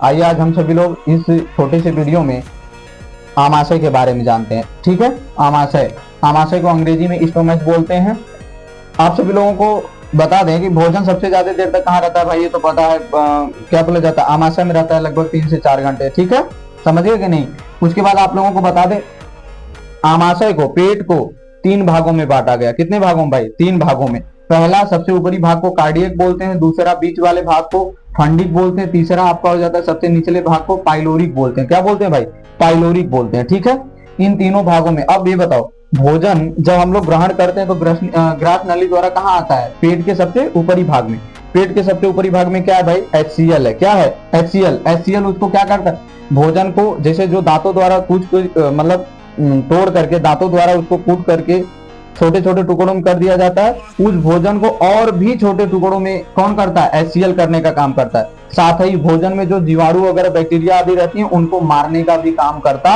आइए आज हम सभी लोग इस छोटे से वीडियो में आमाशय के बारे में जानते हैं। ठीक है, आमाशय, आमाशय को अंग्रेजी में स्टोमच बोलते हैं। आप सभी लोगों को बता दें कि भोजन सबसे ज्यादा देर तक कहाँ रहता है भाई, ये तो पता है, क्या बोला जाता है, आमाशय में रहता है लगभग 3 से 4 घंटे। ठीक है, समझिए कि नहीं। उसके बाद आप लोगों को बता दें, आमाशय को, पेट को 3 भागों में बांटा गया। कितने भागों में भाई? 3 भागों में। पहला सबसे ऊपरी भाग को कार्डियक बोलते हैं, दूसरा बीच वाले भाग को फंडिक बोलते हैं, तीसरा आपका हो जाता है सबसे निचले भाग को पाइलोरिक बोलते हैं। क्या बोलते हैं भाई? पाइलोरिक बोलते हैं। ठीक है, इन तीनों भागों में। अब ये बताओ, भोजन जब हम लोग ग्रहण करते हैं तो ग्रास नली द्वारा कहाँ आता है? पेट के सबसे ऊपरी भाग में। पेट के सबसे ऊपरी भाग में क्या है भाई? HCl है। क्या है? HCl। HCl उसको क्या करता है? भोजन को, जैसे जो दांतों द्वारा कुछ मतलब तोड़ करके, दांतों द्वारा उसको कूट करके छोटे छोटे टुकड़ों में कर दिया जाता है, उस भोजन को और भी छोटे टुकड़ों में कौन करता है? HCl करने का काम करता है। साथ ही भोजन में जो जीवाणु वगैरह बैक्टीरिया आदि रहती हैं उनको मारने का भी काम करता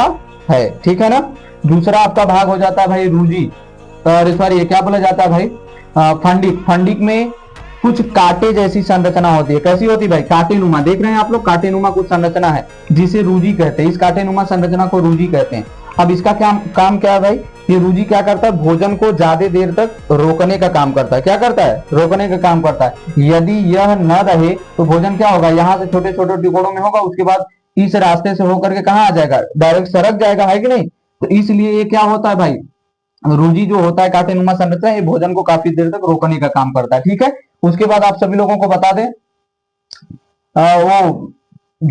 है। ठीक है ना। दूसरा आपका भाग हो जाता है भाई रूजी, सॉरी ये क्या बोला जाता है भाई? फंडिक। फंडिक में कुछ कांटे जैसी संरचना होती है। कैसी होती है भाई? कांटेनुमा। देख रहे हैं आप लोग, कांटेनुमा कुछ संरचना है जिसे रूजी कहते हैं। इस कांटेनुमा संरचना को रूजी कहते हैं। अब इसका क्या काम क्या है भाई? ये रूजी क्या करता है? भोजन को ज्यादा देर तक रोकने का काम करता है। क्या करता है? रोकने का काम करता है। यदि यह न रहे तो भोजन क्या होगा? यहाँ से छोटे छोटे टुकड़ों में होगा, उसके बाद इस रास्ते से होकर के कहाँ आ जाएगा? डायरेक्ट सड़क जाएगा, है कि नहीं? तो इसलिए ये क्या होता है भाई, रूजी जो होता है कांटेनुमा संरचना, ये भोजन को काफी देर तक रोकने का काम करता है। ठीक है। उसके बाद आप सभी लोगों को बता दें, वो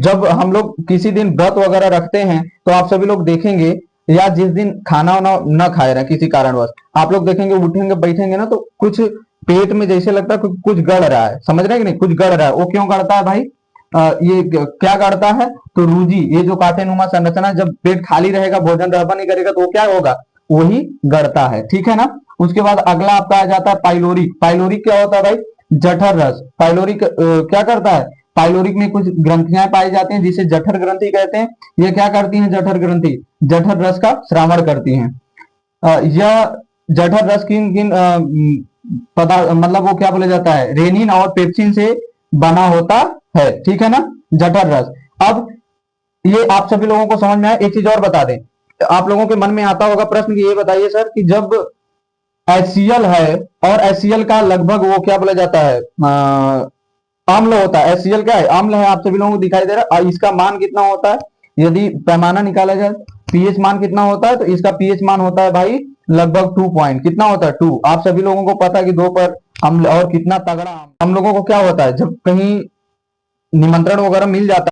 जब हम लोग किसी दिन व्रत वगैरह रखते हैं तो आप सभी लोग देखेंगे, या जिस दिन खाना वाना न खाए रहे किसी कारणवश, आप लोग देखेंगे उठेंगे बैठेंगे ना तो कुछ पेट में जैसे लगता है कुछ गड़ रहा है। समझ रहे हैं कि नहीं? कुछ गड़ रहा है। वो क्यों गड़ता है भाई? ये क्या गड़ता है? तो रूजी, ये जो कांटेनुमा संरचना, जब पेट खाली रहेगा, भोजन रहबा नहीं करेगा, तो वो क्या होगा? वही गड़ता है। ठीक है ना। उसके बाद अगला आपका आ जाता है पाइलोरिक। पाइलोरिक क्या होता है भाई? जठर रस। पाइलोरिक क्या करता है? पाइलोरिक में कुछ ग्रंथियां पाई जाती हैं जिसे जठर ग्रंथि कहते हैं। ये क्या करती हैं? जठर ग्रंथि जठर रस का श्रावण करती हैं। यह जठर रस किन किन पदार्थ, मतलब वो क्या बोला जाता है, रेनिन और पेप्सिन से बना होता है। ठीक है ना, जठर रस। अब ये आप सभी लोगों को समझ में आया। एक चीज और बता दें, आप लोगों के मन में आता होगा प्रश्न कि ये बताइए सर कि जब HCl है और HCl का लगभग वो क्या बोला जाता है, अम्ल होता है। HCl क्या है? अम्ल है। आप सभी लोगों को दिखाई दे रहा है। इसका मान कितना होता है? यदि पैमाना निकाला जाए, पीएच मान कितना होता है? तो इसका पीएच मान होता है भाई लगभग 2 पॉइंट। कितना होता है? 2। आप सभी लोगों को पता है कि 2 पर अम्ल, और कितना तगड़ा हम लोगों को क्या होता है जब कहीं निमंत्रण वगैरह मिल जाता है